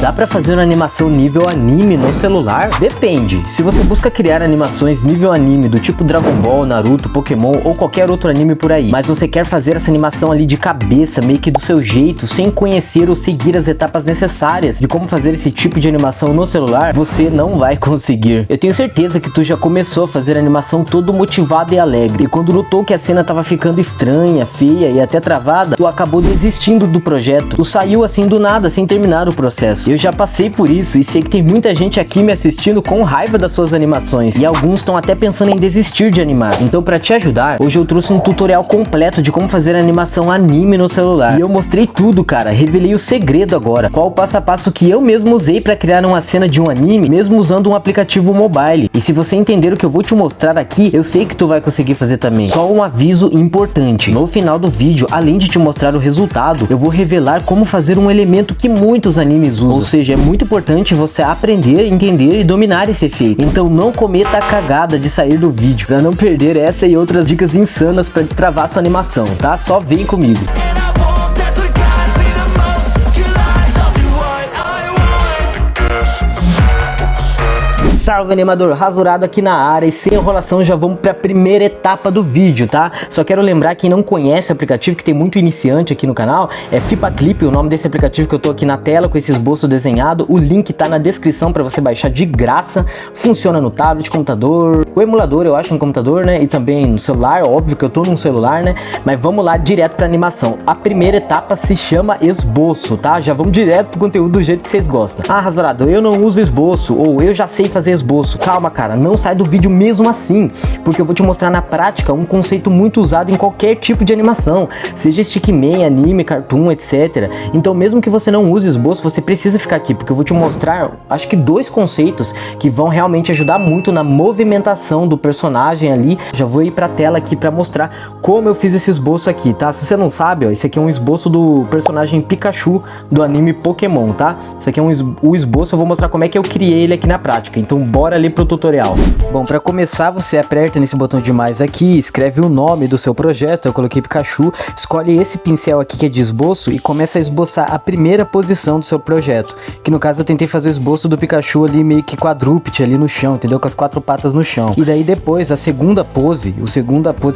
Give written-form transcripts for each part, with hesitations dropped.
Dá pra fazer uma animação nível anime no celular? Depende. Se você busca criar animações nível anime do tipo Dragon Ball, Naruto, Pokémon ou qualquer outro anime por aí, mas você quer fazer essa animação ali de cabeça, meio que do seu jeito, sem conhecer ou seguir as etapas necessárias de como fazer esse tipo de animação no celular, você não vai conseguir. Eu tenho certeza que tu já começou a fazer a animação todo motivado e alegre, e quando notou que a cena tava ficando estranha, feia e até travada, tu acabou desistindo do projeto. Tu saiu assim do nada, sem terminar o processo. Eu já passei por isso e sei que tem muita gente aqui me assistindo com raiva das suas animações, e alguns estão até pensando em desistir de animar. Então, pra te ajudar, hoje eu trouxe um tutorial completo de como fazer animação anime no celular. E eu mostrei tudo, cara, revelei o segredo agora, qual o passo a passo que eu mesmo usei pra criar uma cena de um anime, mesmo usando um aplicativo mobile. E se você entender o que eu vou te mostrar aqui, eu sei que tu vai conseguir fazer também. Só um aviso importante: no final do vídeo, além de te mostrar o resultado, eu vou revelar como fazer um elemento que muitos animes usam. Ou seja, é muito importante você aprender, entender e dominar esse efeito. Então não cometa a cagada de sair do vídeo, pra não perder essa e outras dicas insanas pra destravar sua animação, tá? Só vem comigo. Salve animador, Rasurado aqui na área, e sem enrolação já vamos para a primeira etapa do vídeo, tá? Só quero lembrar quem não conhece o aplicativo, que tem muito iniciante aqui no canal, é FipaClip, o nome desse aplicativo que eu tô aqui na tela com esse esboço desenhado. O link tá na descrição para você baixar de graça. Funciona no tablet, computador, com emulador eu acho, no computador, né? E também no celular, óbvio que eu tô num celular, né? Mas vamos lá direto para animação. A primeira etapa se chama esboço, tá? Já vamos direto pro conteúdo do jeito que vocês gostam. Ah, Rasurado, eu não uso esboço, ou eu já sei fazer esboço. Calma, cara, não sai do vídeo mesmo assim, porque eu vou te mostrar na prática um conceito muito usado em qualquer tipo de animação, seja stickman, anime, cartoon, etc. Então mesmo que você não use esboço, você precisa ficar aqui, porque eu vou te mostrar, acho que 2 conceitos que vão realmente ajudar muito na movimentação do personagem ali. Já vou ir pra tela aqui pra mostrar como eu fiz esse esboço aqui, tá? Se você não sabe, ó, esse aqui é um esboço do personagem Pikachu do anime Pokémon, tá? Esse aqui é o esboço, eu vou mostrar como é que eu criei ele aqui na prática. Então bora ali pro tutorial. Bom, para começar você aperta nesse botão de mais aqui, escreve o nome do seu projeto. Eu coloquei Pikachu, escolhe esse pincel aqui que é de esboço e começa a esboçar a primeira posição do seu projeto, que no caso eu tentei fazer o esboço do Pikachu ali meio que quadrúpede ali no chão, entendeu? Com as 4 patas no chão. E daí depois a segunda pose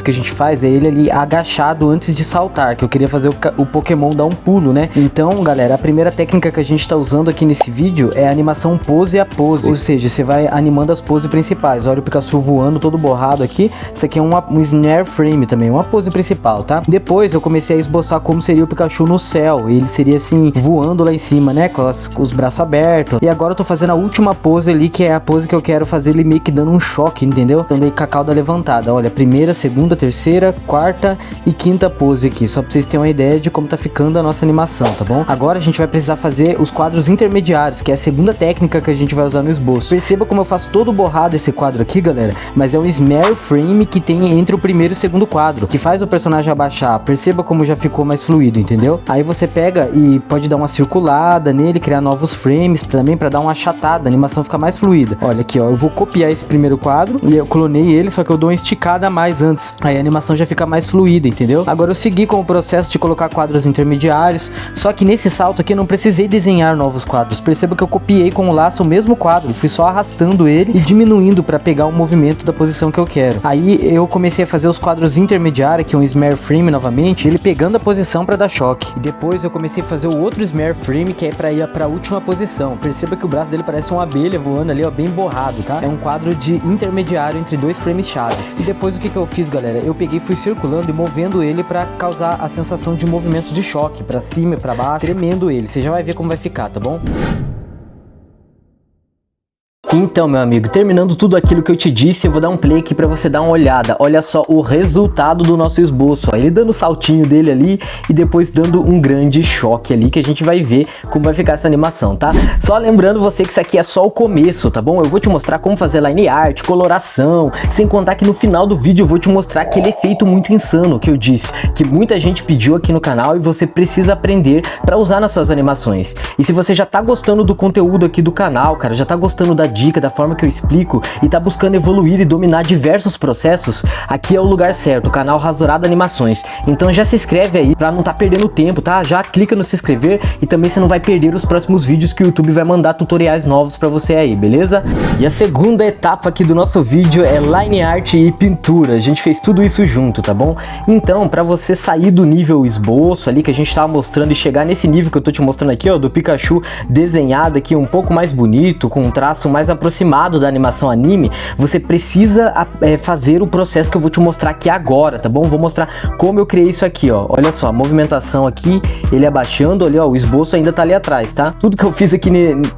que a gente faz é ele ali agachado antes de saltar, que eu queria fazer o Pokémon dar um pulo, né? Então galera, a primeira técnica que a gente tá usando aqui nesse vídeo é a animação pose a pose, ou seja, você vai animando as poses principais. Olha o Pikachu voando todo borrado aqui. Isso aqui é um snare frame também, uma pose principal, tá? Depois eu comecei a esboçar como seria o Pikachu no céu. Ele seria assim, voando lá em cima, né? Com os braços abertos. E agora eu tô fazendo a última pose ali, que é a pose que eu quero fazer ele meio que dando um choque, entendeu? Então daí com a cauda levantada. Olha, primeira, segunda, terceira, quarta e quinta pose aqui. Só pra vocês terem uma ideia de como tá ficando a nossa animação, tá bom? Agora a gente vai precisar fazer os quadros intermediários, que é a segunda técnica que a gente vai usar no esboço. Perceba como eu faço todo borrado esse quadro aqui, galera, mas é um snare frame que tem entre o primeiro e o segundo quadro, que faz o personagem abaixar. Perceba como já ficou mais fluido, entendeu? Aí você pega e pode dar uma circulada nele, criar novos frames também para dar uma achatada, a animação fica mais fluida. Olha aqui, ó, eu vou copiar esse primeiro quadro e eu clonei ele, só que eu dou uma esticada a mais antes, aí a animação já fica mais fluida, entendeu? Agora eu segui com o processo de colocar quadros intermediários, só que nesse salto aqui eu não precisei desenhar novos quadros. Perceba que eu copiei com o laço o mesmo quadro, fui só arrastando ele e diminuindo para pegar o movimento da posição que eu quero. Aí eu comecei a fazer os quadros intermediários, que é um snare frame novamente, ele pegando a posição para dar choque. E depois eu comecei a fazer o outro snare frame, que é para ir para a última posição. Perceba que o braço dele parece uma abelha voando ali, ó, bem borrado, tá? É um quadro de intermediário entre 2 frames chaves. E depois o que eu fiz, galera? Eu peguei e fui circulando e movendo ele para causar a sensação de movimento de choque, para cima e para baixo, tremendo ele. Você já vai ver como vai ficar, tá bom? Então, meu amigo, terminando tudo aquilo que eu te disse, eu vou dar um play aqui pra você dar uma olhada. Olha só o resultado do nosso esboço, ó. Ele dando o saltinho dele ali e depois dando um grande choque ali, que a gente vai ver como vai ficar essa animação, tá? Só lembrando você que isso aqui é só o começo, tá bom? Eu vou te mostrar como fazer line art, coloração, sem contar que no final do vídeo eu vou te mostrar aquele efeito muito insano que eu disse, que muita gente pediu aqui no canal e você precisa aprender pra usar nas suas animações. E se você já tá gostando do conteúdo aqui do canal, cara, já tá gostando da dica, dicas, da forma que eu explico e tá buscando evoluir e dominar diversos processos, aqui é o lugar certo, o canal Rasurado Animações. Então já se inscreve aí pra não tá perdendo tempo, tá? Já clica no se inscrever e também você não vai perder os próximos vídeos que o YouTube vai mandar tutoriais novos pra você aí, beleza? E a segunda etapa aqui do nosso vídeo é line art e pintura. A gente fez tudo isso junto, tá bom? Então, pra você sair do nível esboço ali que a gente tava mostrando e chegar nesse nível que eu tô te mostrando aqui, ó, do Pikachu desenhado aqui um pouco mais bonito, com um traço mais aproximado da animação anime, você precisa fazer o processo que eu vou te mostrar aqui agora, tá bom? Vou mostrar como eu criei isso aqui, ó. Olha só, a movimentação aqui, ele abaixando ali, ó, o esboço ainda tá ali atrás, tá? Tudo que eu fiz aqui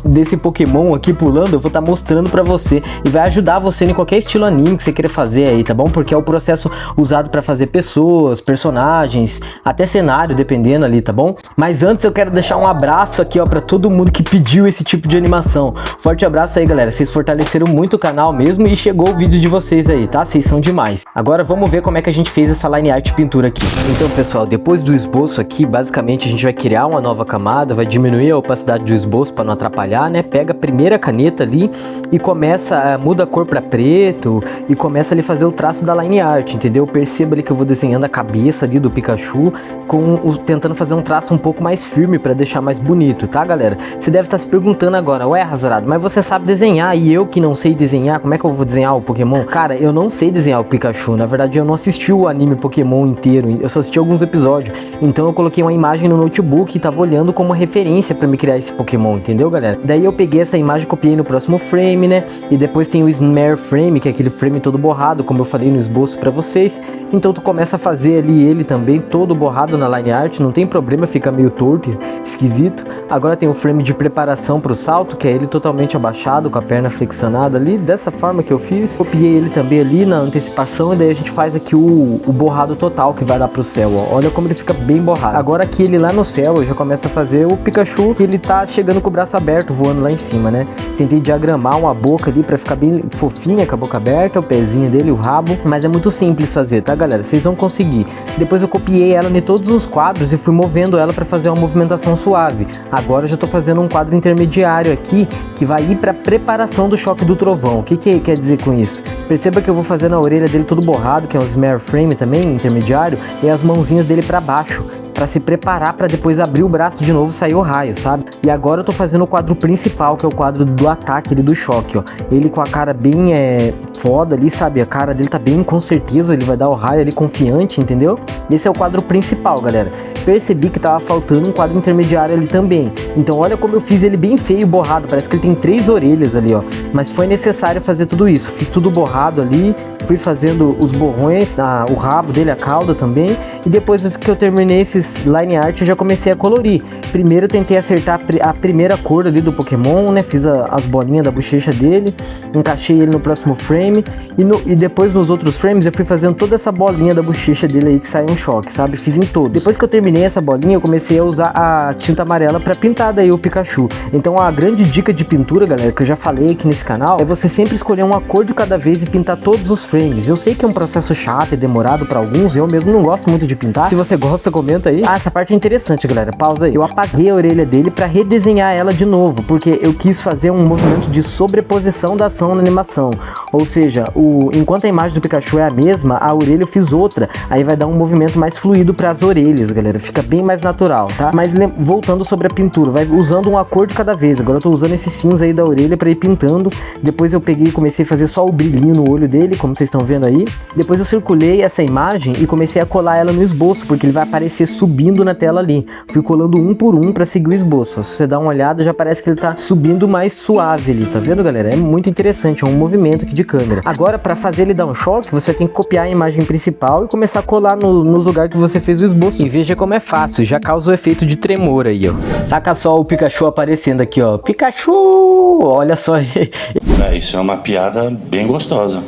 desse Pokémon aqui pulando, eu vou estar mostrando pra você e vai ajudar você em qualquer estilo anime que você queira fazer aí, tá bom? Porque é o processo usado pra fazer pessoas, personagens, até cenário, dependendo ali, tá bom? Mas antes eu quero deixar um abraço aqui, ó, pra todo mundo que pediu esse tipo de animação. Forte abraço aí, galera. Vocês fortaleceram muito o canal mesmo e chegou o vídeo de vocês aí, tá? Vocês são demais. Agora vamos ver como é que a gente fez essa line art pintura aqui. Então, pessoal, depois do esboço aqui, basicamente a gente vai criar uma nova camada, vai diminuir a opacidade do esboço para não atrapalhar, né? Pega a primeira caneta ali e começa, muda a cor para preto e começa ali fazer o traço da line art, entendeu? Perceba ali que eu vou desenhando a cabeça ali do Pikachu, tentando fazer um traço um pouco mais firme para deixar mais bonito, tá, galera? Você deve estar se perguntando agora, ué, Rasurado, mas você sabe desenhar e eu que não sei desenhar, como é que eu vou desenhar o Pokémon? Cara, eu não sei desenhar o Pikachu, na verdade eu não assisti o anime Pokémon inteiro, eu só assisti alguns episódios, então eu coloquei uma imagem no notebook e tava olhando como referência para me criar esse Pokémon, entendeu, galera? Daí eu peguei essa imagem, copiei no próximo frame, né? E depois tem o Snare Frame, que é aquele frame todo borrado, como eu falei no esboço para vocês. Então tu começa a fazer ali ele também todo borrado na line art, não tem problema, fica meio torto, esquisito. Agora tem o frame de preparação pro salto, que é ele totalmente abaixado, com a perna flexionada ali, dessa forma que eu fiz. Copiei ele também ali na antecipação e daí a gente faz aqui o borrado total que vai dar pro céu, ó. Olha como ele fica bem borrado. Agora aqui ele lá no céu, eu já começo a fazer o Pikachu, que ele tá chegando com o braço aberto, voando lá em cima, né? Tentei diagramar uma boca ali pra ficar bem fofinha, com a boca aberta, o pezinho dele, o rabo, mas é muito simples fazer, tá, galera? Vocês vão conseguir. Depois eu copiei ela em todos os quadros e fui movendo ela pra fazer uma movimentação suave. Agora eu já tô fazendo um quadro intermediário aqui, que vai ir pra preparação do choque do trovão. O que quer dizer com isso? Perceba que eu vou fazer na orelha dele todo borrado, que é um Snare Frame também, intermediário, e as mãozinhas dele pra baixo, para se preparar para depois abrir o braço de novo e sair o raio, sabe? E agora eu tô fazendo o quadro principal, que é o quadro do ataque, do choque, ó. Ele com a cara bem foda ali, sabe? A cara dele tá bem, com certeza, ele vai dar o raio ali confiante, entendeu? Esse é o quadro principal, galera. Percebi que tava faltando um quadro intermediário ali também. Então olha como eu fiz ele bem feio e borrado, parece que ele tem 3 orelhas ali, ó. Mas foi necessário fazer tudo isso. Fiz tudo borrado ali, fui fazendo os borrões, o rabo dele, a cauda também. E depois que eu terminei esses line art, eu já comecei a colorir. Primeiro eu tentei acertar a primeira cor ali do Pokémon, né? Fiz as bolinhas da bochecha dele, encaixei ele no próximo frame e depois nos outros frames eu fui fazendo toda essa bolinha da bochecha dele aí que saiu um choque, sabe? Fiz em todos. Depois que eu terminei essa bolinha, eu comecei a usar a tinta amarela para pintar daí o Pikachu. Então a grande dica de pintura, galera, que eu já falei aqui nesse canal, é você sempre escolher uma cor de cada vez e pintar todos os frames. Eu sei que é um processo chato e demorado para alguns, eu mesmo não gosto muito de pintar. Se você gosta, comenta aí. Ah, essa parte é interessante, galera, pausa aí. Eu apaguei a orelha dele para redesenhar ela de novo, porque eu quis fazer um movimento de sobreposição da ação na animação. Ou seja, enquanto a imagem do Pikachu é a mesma, a orelha eu fiz outra. Aí vai dar um movimento mais fluido para as orelhas, galera. Fica bem mais natural, tá? Mas voltando sobre a pintura, vai usando uma cor de cada vez. Agora eu tô usando esse cinza aí da orelha para ir pintando. Depois eu peguei e comecei a fazer só o brilhinho no olho dele, como vocês estão vendo aí. Depois eu circulei essa imagem e comecei a colar ela no esboço, porque ele vai aparecer subindo na tela ali. Fui colando um por um para seguir o esboço. Se você dá uma olhada, já parece que ele tá subindo mais suave ali, tá vendo, galera? É muito interessante, é um movimento aqui de câmera. Agora, para fazer ele dar um choque, você tem que copiar a imagem principal e começar a colar nos lugares que você fez o esboço. E veja como é fácil, já causa o efeito de tremor aí, ó. Saca só o Pikachu aparecendo aqui, ó. Pikachu! Olha só aí. Isso é uma piada bem gostosa.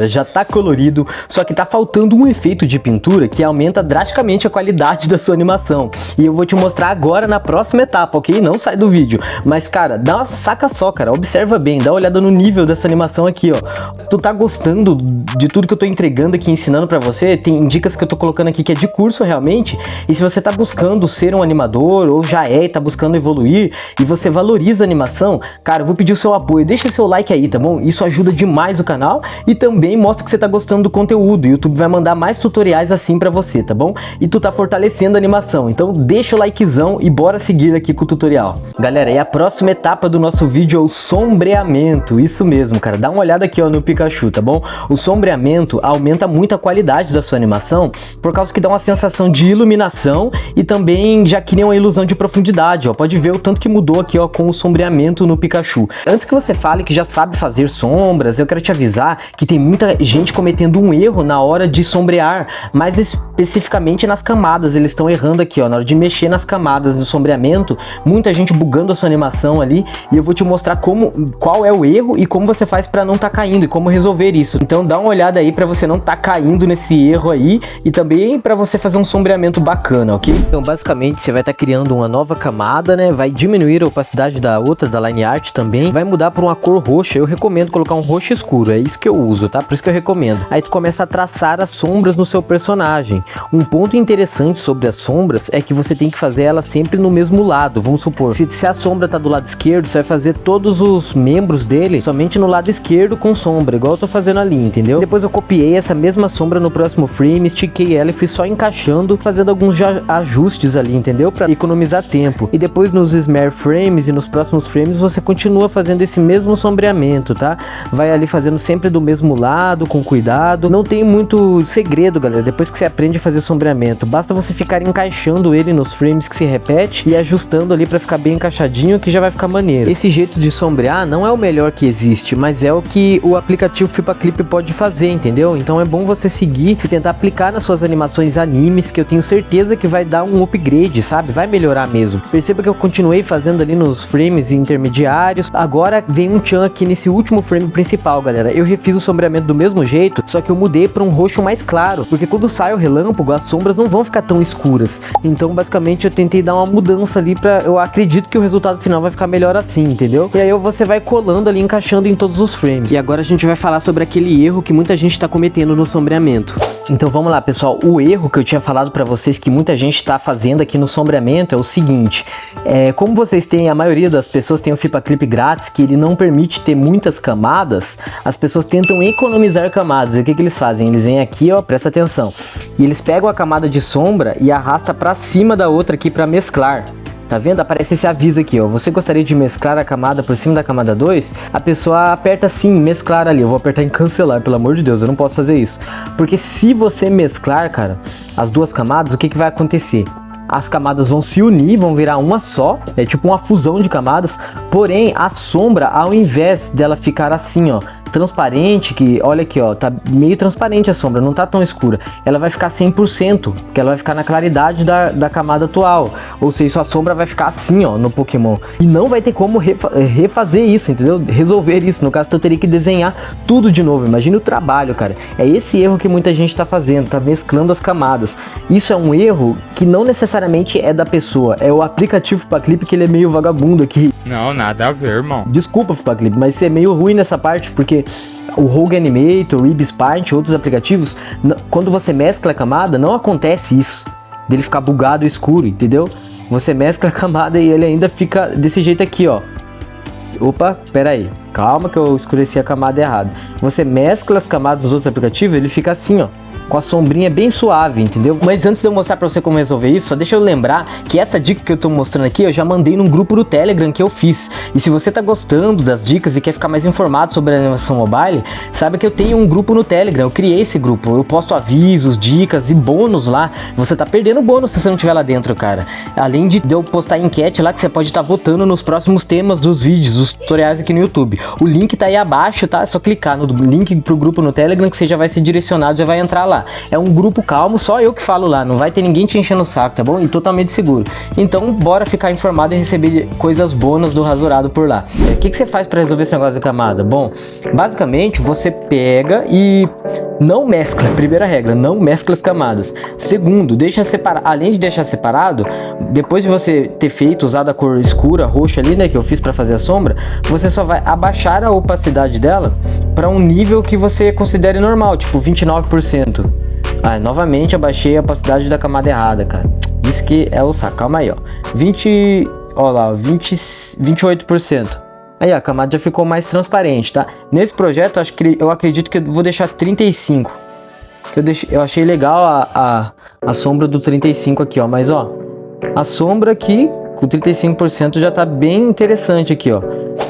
Já tá colorido, só que tá faltando um efeito de pintura que aumenta drasticamente a qualidade da sua animação. E eu vou te mostrar agora na próxima etapa, ok? Não sai do vídeo. Mas, cara, dá uma saca só, cara. Observa bem, dá uma olhada no nível dessa animação aqui, ó. Tu tá gostando de tudo que eu tô entregando aqui, ensinando pra você? Tem dicas que eu tô colocando aqui que é de curso realmente. E se você tá buscando ser um animador, ou já é e tá buscando evoluir, e você valoriza a animação, cara, eu vou pedir o seu apoio. Deixa seu like aí, tá bom? Isso ajuda demais o canal e também mostra que você tá gostando do conteúdo. O YouTube vai mandar mais tutoriais assim pra você, tá bom? E tu tá fortalecendo a animação. Então deixa o likezão e bora seguir aqui com o tutorial. Galera, e a próxima etapa do nosso vídeo é o sombreamento. Isso mesmo, cara. Dá uma olhada aqui, ó, no Pikachu, tá bom? O sombreamento aumenta muito a qualidade da sua animação, por causa que dá uma sensação de iluminação e também já cria uma ilusão de profundidade, ó. Pode ver o tanto que mudou aqui, ó, com o sombreamento no Pikachu. Antes que você fale que já sabe fazer sombras, eu quero te avisar que tem muita gente cometendo um erro na hora de sombrear, mais especificamente nas camadas. Eles estão errando aqui, ó, na hora de mexer nas camadas do sombreamento, muita gente bugando a sua animação ali, e eu vou te mostrar qual é o erro e como você faz para não tá caindo e como resolver isso. Então dá uma olhada aí para você não tá caindo nesse erro aí e também para você fazer um sombreamento bacana, ok? Então basicamente você vai estar criando uma nova camada, né? Vai diminuir a opacidade da outra, da line art também, vai mudar para uma cor roxa. Eu recomendo colocar um roxo escuro, é isso que eu uso, tá? Por isso que eu recomendo. Aí tu começa a traçar as sombras no seu personagem. Um ponto interessante sobre as sombras é que você tem que fazer ela sempre no mesmo lado. Vamos supor, se a sombra tá do lado esquerdo, você vai fazer todos os membros dele somente no lado esquerdo com sombra, igual eu tô fazendo ali, entendeu? Depois eu copiei essa mesma sombra no próximo frame, estiquei ela e fui só encaixando, fazendo alguns ajustes ali, entendeu? Pra economizar tempo. E depois nos Smear Frames e nos próximos frames você continua fazendo esse mesmo sombreamento, tá? Vai ali fazendo sempre do mesmo lado, com cuidado. Não tem muito segredo, galera, depois que você aprende a fazer sombreamento. Basta você ficar encaixando ele nos frames que se repete e ajustando ali pra ficar bem encaixadinho, que já vai ficar maneiro. Esse jeito de sombrear não é o melhor que existe, mas é o que o aplicativo FlipaClip pode fazer, entendeu? Então é bom você seguir e tentar aplicar nas suas animações animes, que eu tenho certeza que vai dar um upgrade, sabe? Vai melhorar mesmo. Perceba que eu continuei fazendo ali nos frames intermediários. Agora vem um tchan aqui nesse último frame principal, galera. Eu refiz o sombreamento do mesmo jeito, só que eu mudei para um roxo mais claro, porque quando sai o relâmpago, as sombras não vão ficar tão escuras. Então basicamente eu tentei dar uma mudança ali eu acredito que o resultado final vai ficar melhor assim, entendeu? E aí você vai colando ali, encaixando em todos os frames. E agora a gente vai falar sobre aquele erro que muita gente tá cometendo no sombreamento. Então vamos lá, pessoal. O erro que eu tinha falado pra vocês que muita gente tá fazendo aqui no sombreamento é o seguinte: como vocês têm, a maioria das pessoas tem o FlipaClip grátis, que ele não permite ter muitas camadas, as pessoas tentam economizar camadas. E o que eles fazem? Eles vêm aqui, ó, presta atenção, e eles pegam a camada de sombra e arrasta pra cima da outra aqui pra mesclar. Tá vendo? Aparece esse aviso aqui, ó. Você gostaria de mesclar a camada por cima da camada 2? A pessoa aperta sim, mesclar ali. Eu vou apertar em cancelar, pelo amor de Deus, eu não posso fazer isso. Porque se você mesclar, cara, as duas camadas, o que vai acontecer? As camadas vão se unir, vão virar uma só, é tipo uma fusão de camadas. Porém, a sombra, ao invés dela ficar assim, ó, transparente, que olha aqui, ó, tá meio transparente a sombra, não tá tão escura, ela vai ficar 100%, porque ela vai ficar na claridade da camada atual, ou seja, sua sombra vai ficar assim, ó, no Pokémon, e não vai ter como refazer isso, entendeu? Resolver isso, no caso eu teria que desenhar tudo de novo. Imagina o trabalho, cara. É esse erro que muita gente tá fazendo, tá mesclando as camadas. Isso é um erro que não necessariamente é da pessoa, é o aplicativo FlipaClip, que ele é meio vagabundo aqui. Não, nada a ver, irmão. Desculpa, FlipaClip, mas isso é meio ruim nessa parte, porque o Rogue Animator, o Ibis Paint, outros aplicativos, quando você mescla a camada, não acontece isso, dele ficar bugado e escuro, entendeu? Você mescla a camada e ele ainda fica desse jeito aqui, ó. Opa, pera aí, calma que eu escureci a camada errada. Você mescla as camadas dos outros aplicativos, ele fica assim, ó, com a sombrinha bem suave, entendeu? Mas antes de eu mostrar pra você como resolver isso, só deixa eu lembrar que essa dica que eu tô mostrando aqui, eu já mandei num grupo do Telegram que eu fiz. E se você tá gostando das dicas e quer ficar mais informado sobre a animação mobile, saiba que eu tenho um grupo no Telegram, eu criei esse grupo, eu posto avisos, dicas e bônus lá. Você tá perdendo bônus se você não estiver lá dentro, cara. Além de eu postar enquete lá que você pode estar votando nos próximos temas dos vídeos, dos tutoriais aqui no YouTube. O link tá aí abaixo, tá? É só clicar no link pro grupo no Telegram que você já vai ser direcionado, já vai entrar lá. lá. É um grupo calmo, só eu que falo lá, não vai ter ninguém te enchendo o saco, tá bom? E totalmente seguro. Então, bora ficar informado e receber coisas bônus do Rasurado por lá. O que você faz para resolver esse negócio da camada? Bom, basicamente, você pega e não mescla. Primeira regra, não mescla as camadas. Segundo, deixa separado. Além de deixar separado, depois de você ter feito, usado a cor escura, roxa ali, né, que eu fiz para fazer a sombra, você só vai abaixar a opacidade dela para um nível que você considere normal, tipo 29%. Ah, novamente abaixei a opacidade da camada errada, cara. Isso que é o saco. Calma aí, ó. 28%. Aí a camada já ficou mais transparente, tá? Nesse projeto, eu acredito que eu vou deixar 35. Eu achei legal a sombra do 35 aqui, ó. Mas, ó, a sombra aqui com 35% já tá bem interessante aqui, ó.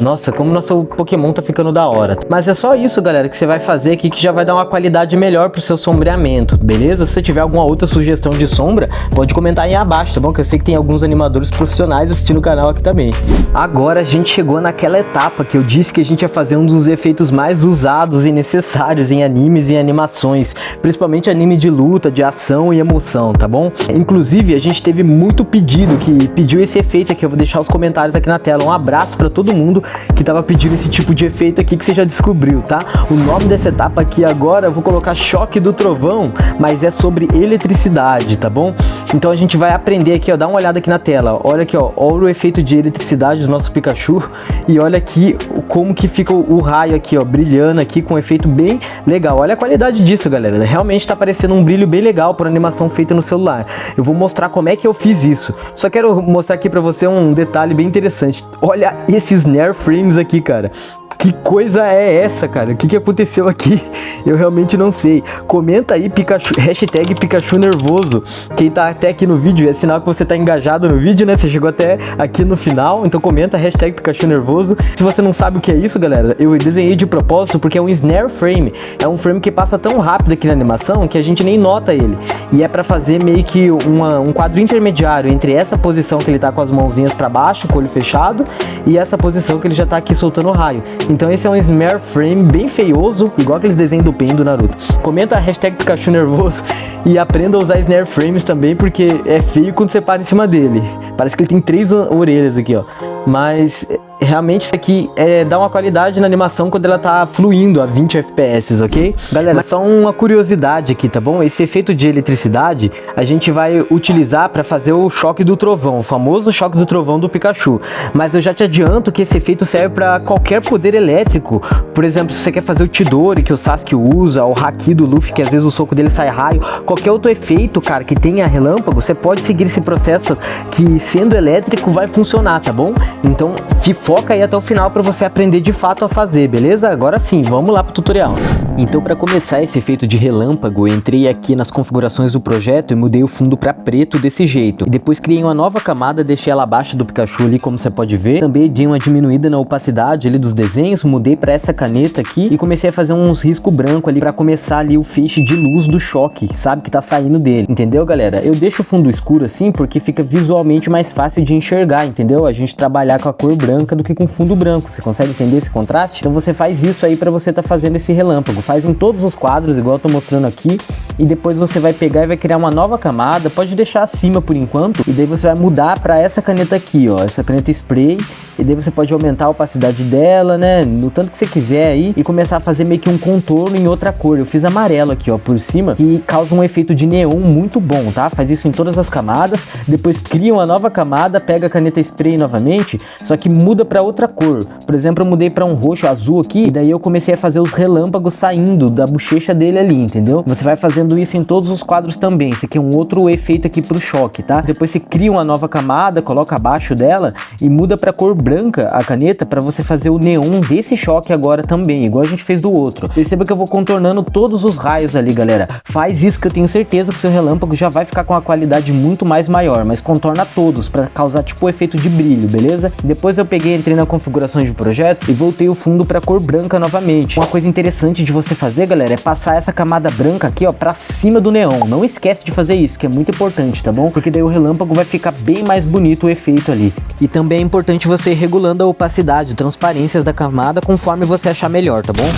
Nossa, como nosso Pokémon tá ficando da hora. Mas é só isso, galera, que você vai fazer aqui, que já vai dar uma qualidade melhor pro seu sombreamento, beleza? Se você tiver alguma outra sugestão de sombra, pode comentar aí abaixo, tá bom? Que eu sei que tem alguns animadores profissionais assistindo o canal aqui também. Agora a gente chegou naquela etapa que eu disse que a gente ia fazer um dos efeitos mais usados e necessários em animes e animações, principalmente anime de luta, de ação e emoção, tá bom? Inclusive, a gente teve muito pedido que pediu esse efeito aqui, eu vou deixar os comentários aqui na tela. Um abraço pra todo mundo que tava pedindo esse tipo de efeito aqui que você já descobriu, tá? O nome dessa etapa aqui agora eu vou colocar Choque do Trovão, mas é sobre eletricidade, tá bom? Então a gente vai aprender aqui, ó, dá uma olhada aqui na tela, olha aqui, ó, olha o efeito de eletricidade do nosso Pikachu e olha aqui como que fica o raio aqui, ó, brilhando aqui com um efeito bem legal. Olha a qualidade disso, galera, realmente tá parecendo um brilho bem legal por animação feita no celular. Eu vou mostrar como é que eu fiz isso, só quero mostrar aqui pra você um detalhe bem interessante. Olha esses Snare Frames aqui, cara. Que coisa é essa, cara? O que aconteceu aqui? Eu realmente não sei. Comenta aí, Pikachu, hashtag Pikachu nervoso. Quem tá até aqui no vídeo, é sinal que você tá engajado no vídeo, né? Você chegou até aqui no final, então comenta, hashtag Pikachu nervoso. Se você não sabe o que é isso, galera, eu desenhei de propósito porque é um Snare Frame. É um frame que passa tão rápido aqui na animação que a gente nem nota ele. E é pra fazer meio que um quadro intermediário entre essa posição que ele tá com as mãozinhas pra baixo, com o olho fechado, e essa posição que ele já tá aqui soltando o raio. Então esse é um Snare Frame bem feioso, igual aqueles desenhos do Pen do Naruto. Comenta a hashtag Pikachu nervoso e aprenda a usar Snare Frames também, porque é feio quando você para em cima dele. Parece que ele tem 3 orelhas aqui, ó. Mas realmente isso aqui dá uma qualidade na animação quando ela tá fluindo a 20 FPS, ok? Galera, só uma curiosidade aqui, tá bom? Esse efeito de eletricidade a gente vai utilizar para fazer o choque do trovão, o famoso choque do trovão do Pikachu. Mas eu já te adianto que esse efeito serve para qualquer poder elétrico. Por exemplo, se você quer fazer o Chidori, que o Sasuke usa, o Haki do Luffy, que às vezes o soco dele sai raio, qualquer outro efeito, cara, que tenha relâmpago, você pode seguir esse processo que, sendo elétrico, vai funcionar, tá bom? Então, foca aí até o final para você aprender de fato a fazer, beleza? Agora sim, vamos lá pro tutorial. Então, para começar esse efeito de relâmpago, eu entrei aqui nas configurações do projeto e mudei o fundo para preto desse jeito. E depois criei uma nova camada, deixei ela abaixo do Pikachu ali, como você pode ver. Também dei uma diminuída na opacidade ali dos desenhos, mudei para essa caneta aqui e comecei a fazer uns riscos brancos ali para começar ali o feixe de luz do choque, sabe? Que tá saindo dele, entendeu, galera? Eu deixo o fundo escuro assim porque fica visualmente mais fácil de enxergar, entendeu? A gente trabalhar com a cor branca do que com fundo branco. Você consegue entender esse contraste? Então você faz isso aí para você tá fazendo esse relâmpago. Faz em todos os quadros, igual eu tô mostrando aqui, e depois você vai pegar e vai criar uma nova camada. Pode deixar acima por enquanto, e daí você vai mudar para essa caneta aqui, ó, essa caneta spray, e daí você pode aumentar a opacidade dela, né, no tanto que você quiser aí, e começar a fazer meio que um contorno em outra cor. Eu fiz amarelo aqui, ó, por cima, que causa um efeito de neon muito bom, tá? Faz isso em todas as camadas, depois cria uma nova camada, pega a caneta spray novamente, só que muda para outra cor. Por exemplo, eu mudei para um roxo azul aqui, e daí eu comecei a fazer os relâmpagos saindo da bochecha dele ali, entendeu? Você vai fazendo isso em todos os quadros também. Esse aqui é um outro efeito aqui pro choque, tá? Depois você cria uma nova camada, coloca abaixo dela e muda pra cor branca a caneta para você fazer o neon desse choque agora também, igual a gente fez do outro. Perceba que eu vou contornando todos os raios ali, galera. Faz isso que eu tenho certeza que seu relâmpago já vai ficar com uma qualidade muito mais maior, mas contorna todos para causar tipo o efeito de brilho, beleza? Depois eu peguei, entrei na configuração de projeto e voltei o fundo para cor branca novamente. Uma coisa interessante de você fazer, galera, é passar essa camada branca aqui, ó, pra cima do neon. Não esquece de fazer isso, que é muito importante, tá bom? Porque daí o relâmpago vai ficar bem mais bonito o efeito ali. E também é importante você ir regulando a opacidade, transparências da camada conforme você achar melhor, tá bom?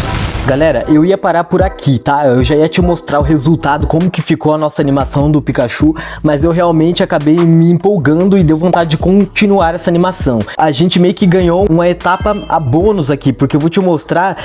Galera, eu ia parar por aqui, tá? Eu já ia te mostrar o resultado, como que ficou a nossa animação do Pikachu, mas eu realmente acabei me empolgando e deu vontade de continuar essa animação. A gente meio que ganhou uma etapa a bônus aqui, porque eu vou te mostrar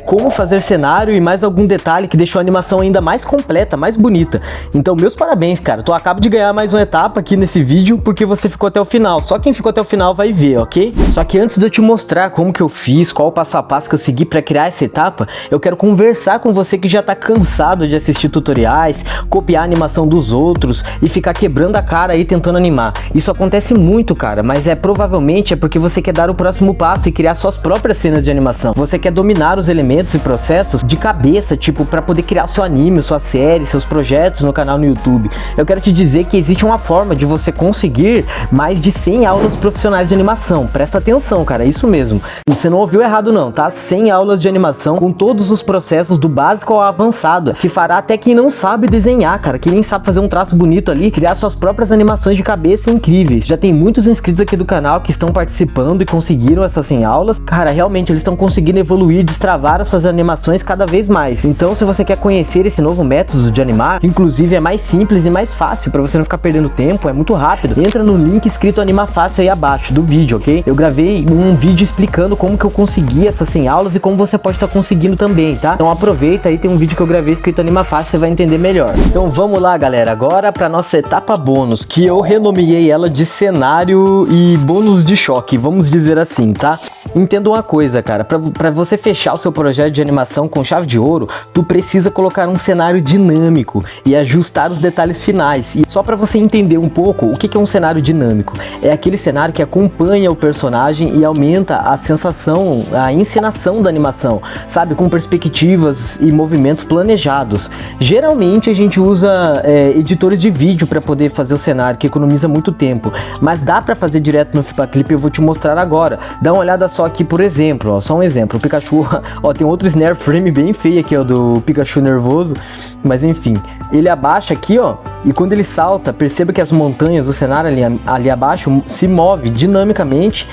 como fazer cenário e mais algum detalhe que deixou a animação ainda mais completa, mais bonita. Então, meus parabéns, cara. Tu acaba de ganhar mais uma etapa aqui nesse vídeo, porque você ficou até o final. Só quem ficou até o final vai ver, ok? Só que antes de eu te mostrar como que eu fiz, qual o passo a passo que eu segui pra criar essa etapa, eu quero conversar com você que já tá cansado de assistir tutoriais, copiar a animação dos outros e ficar quebrando a cara aí tentando animar. Isso acontece muito, cara, mas provavelmente é porque você quer dar o próximo passo e criar suas próprias cenas de animação. Você quer dominar os elementos e processos de cabeça, tipo, pra poder criar seu anime, sua série, seus projetos no canal no YouTube. Eu quero te dizer que existe uma forma de você conseguir mais de 100 aulas profissionais de animação. Presta atenção, cara, é isso mesmo. Você não ouviu errado não, tá? 100 aulas de animação com todos os processos do básico ao avançado, que fará até quem não sabe desenhar, cara, quem nem sabe fazer um traço bonito ali, criar suas próprias animações de cabeça incríveis. Já tem muitos inscritos aqui do canal que estão participando e conseguiram essas 100 aulas. Cara, realmente eles estão conseguindo evoluir, destravar as suas animações cada vez mais. Então, se você quer conhecer esse novo método de animar, inclusive é mais simples e mais fácil pra você não ficar perdendo tempo, é muito rápido. Entra no link escrito Anima Fácil aí abaixo do vídeo, ok? Eu gravei um vídeo explicando como que eu consegui essas 100 aulas e como você pode estar conseguindo também, tá? Então aproveita aí, tem um vídeo que eu gravei escrito Anima Fácil, você vai entender melhor. Então vamos lá, galera, agora pra nossa etapa bônus, que eu renomeei ela de cenário e bônus de choque, vamos dizer assim, tá? Entenda uma coisa, cara, pra você fechar o seu projeto de animação com chave de ouro, tu precisa colocar um cenário dinâmico e ajustar os detalhes finais. E só pra você entender um pouco o que é um cenário dinâmico, é aquele cenário que acompanha o personagem e aumenta a sensação, a encenação da animação, sabe, com perspectivas e movimentos planejados. Geralmente a gente usa editores de vídeo pra poder fazer o cenário, que economiza muito tempo, mas dá pra fazer direto no FlipaClip, eu vou te mostrar agora. Dá uma olhada só aqui, por exemplo, ó, só um exemplo, o Pikachu, ó, tem outro snare frame bem feio aqui, ó, do Pikachu nervoso, mas enfim, ele abaixa aqui, ó, e quando ele salta, perceba que as montanhas, o cenário ali abaixo se move dinamicamente,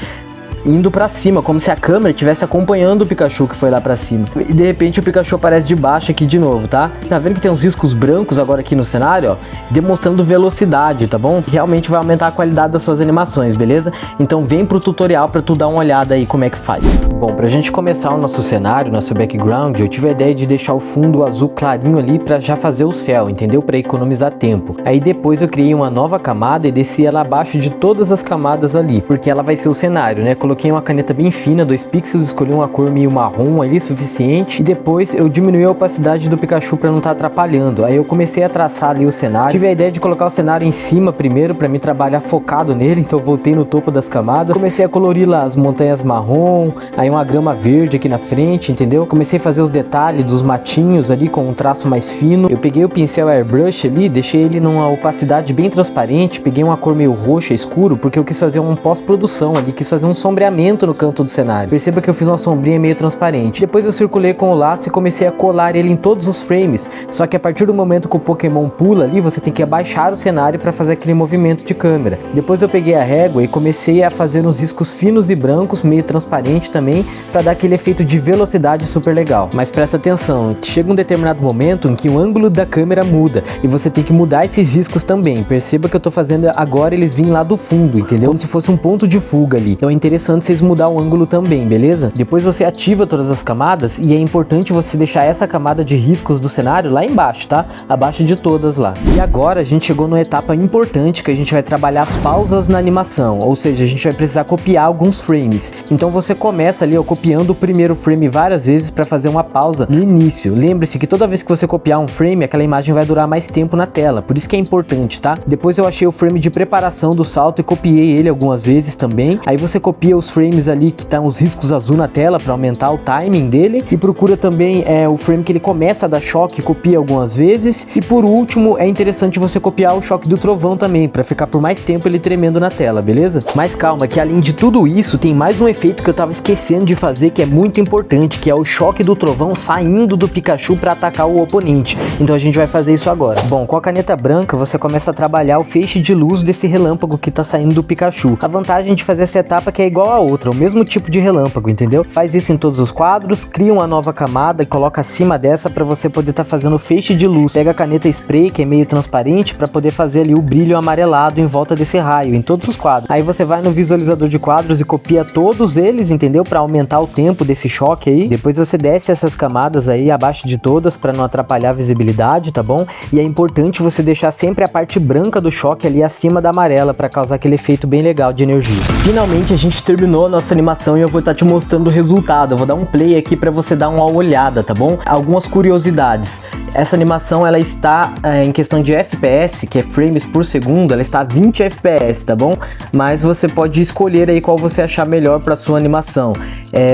indo pra cima, como se a câmera estivesse acompanhando o Pikachu que foi lá pra cima. E de repente o Pikachu aparece de baixo aqui de novo, tá? Tá vendo que tem uns riscos brancos agora aqui no cenário, ó? Demonstrando velocidade, tá bom? Realmente vai aumentar a qualidade das suas animações, beleza? Então vem pro tutorial pra tu dar uma olhada aí como é que faz. Bom, pra gente começar o nosso cenário, nosso background, eu tive a ideia de deixar o fundo azul clarinho ali pra já fazer o céu, entendeu? Pra economizar tempo. Aí depois eu criei uma nova camada e desci ela abaixo de todas as camadas ali, porque ela vai ser o cenário, né? Coloquei uma caneta bem fina, 2 pixels, escolhi uma cor meio marrom ali, suficiente, e depois eu diminui a opacidade do Pikachu pra não estar atrapalhando. Aí eu comecei a traçar ali o cenário, tive a ideia de colocar o cenário em cima primeiro pra me trabalhar focado nele, então eu voltei no topo das camadas, comecei a colorir lá as montanhas marrom, aí uma grama verde aqui na frente, entendeu? Comecei a fazer os detalhes dos matinhos ali com um traço mais fino. Eu peguei o pincel airbrush ali, deixei ele numa opacidade bem transparente, peguei uma cor meio roxa escuro, porque eu quis fazer um pós-produção ali, quis fazer um sombreamento no canto do cenário. Perceba que eu fiz uma sombrinha meio transparente. Depois eu circulei com o laço e comecei a colar ele em todos os frames, só que a partir do momento que o Pokémon pula ali, você tem que abaixar o cenário para fazer aquele movimento de câmera. Depois eu peguei a régua e comecei a fazer uns riscos finos e brancos, meio transparente também, para dar aquele efeito de velocidade super legal. Mas presta atenção, chega um determinado momento em que o ângulo da câmera muda e você tem que mudar esses riscos também. Perceba que eu tô fazendo agora eles virem lá do fundo, entendeu? Como se fosse um ponto de fuga ali. Então é interessante vocês mudar o ângulo também, beleza? Depois você ativa todas as camadas e é importante você deixar essa camada de riscos do cenário lá embaixo, tá? Abaixo de todas lá. E agora a gente chegou numa etapa importante que a gente vai trabalhar as pausas na animação, ou seja, a gente vai precisar copiar alguns frames. Então você começa ali, ó, copiando o primeiro frame várias vezes para fazer uma pausa no início. Lembre-se que toda vez que você copiar um frame, aquela imagem vai durar mais tempo na tela, por isso que é importante, tá? Depois eu achei o frame de preparação do salto e copiei ele algumas vezes também. Aí você copia os frames ali que tá os riscos azul na tela para aumentar o timing dele, e procura também o frame que ele começa a dar choque, copia algumas vezes, e por último é interessante você copiar o choque do trovão também, para ficar por mais tempo ele tremendo na tela, beleza? Mas calma, que além de tudo isso, tem mais um efeito que eu tava esquecendo de fazer, que é muito importante, que é o choque do trovão saindo do Pikachu para atacar o oponente. Então a gente vai fazer isso agora. Bom, com a caneta branca você começa a trabalhar o feixe de luz desse relâmpago que tá saindo do Pikachu. A vantagem de fazer essa etapa é que é igual igual a outra, o mesmo tipo de relâmpago, entendeu? Faz isso em todos os quadros, cria uma nova camada e coloca acima dessa para você poder estar fazendo feixe de luz. Pega a caneta spray, que é meio transparente, para poder fazer ali o brilho amarelado em volta desse raio, em todos os quadros. Aí você vai no visualizador de quadros e copia todos eles, entendeu? Para aumentar o tempo desse choque aí. Depois você desce essas camadas aí abaixo de todas para não atrapalhar a visibilidade, tá bom? E é importante você deixar sempre a parte branca do choque ali acima da amarela para causar aquele efeito bem legal de energia. Finalmente a gente terminou a nossa animação e eu vou estar te mostrando o resultado. Eu vou dar um play aqui para você dar uma olhada, tá bom? Algumas curiosidades. Essa animação ela está em questão de FPS, que é frames por segundo, ela está a 20 FPS, tá bom? Mas você pode escolher aí qual você achar melhor para sua animação.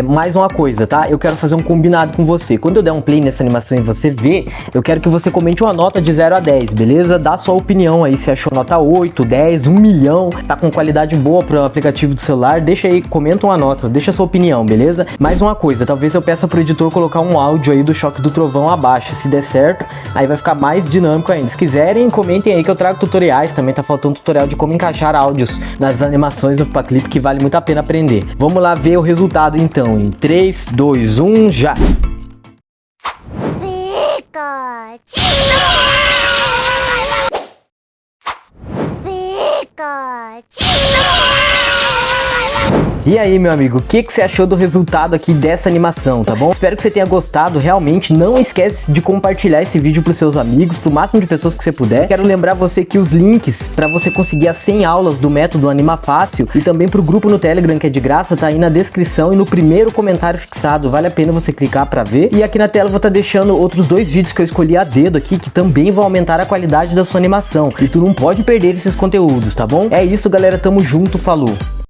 Mais uma coisa, tá? Eu quero fazer um combinado com você. Quando eu der um play nessa animação e você ver, eu quero que você comente uma nota de 0 a 10, beleza? Dá sua opinião aí, se achou nota 8, 10, 1 milhão, tá com qualidade boa para o aplicativo do celular, deixa aí, comenta uma nota, deixa sua opinião, beleza? Mais uma coisa, talvez eu peça pro editor colocar um áudio aí do choque do trovão abaixo, se der certo, aí vai ficar mais dinâmico ainda. Se quiserem, comentem aí que eu trago tutoriais, também tá faltando tutorial de como encaixar áudios nas animações do Fipa Clip, que vale muito a pena aprender. Vamos lá ver o resultado então, em 3, 2, 1, já! E aí, meu amigo, o que você achou do resultado aqui dessa animação, tá bom? Espero que você tenha gostado, realmente. Não esquece de compartilhar esse vídeo pros seus amigos, pro máximo de pessoas que você puder. Quero lembrar você que os links para você conseguir as 100 aulas do método Anima Fácil e também pro grupo no Telegram, que é de graça, tá aí na descrição e no primeiro comentário fixado. Vale a pena você clicar para ver. E aqui na tela eu vou estar deixando outros 2 vídeos que eu escolhi a dedo aqui, que também vão aumentar a qualidade da sua animação. E tu não pode perder esses conteúdos, tá bom? É isso, galera. Tamo junto. Falou!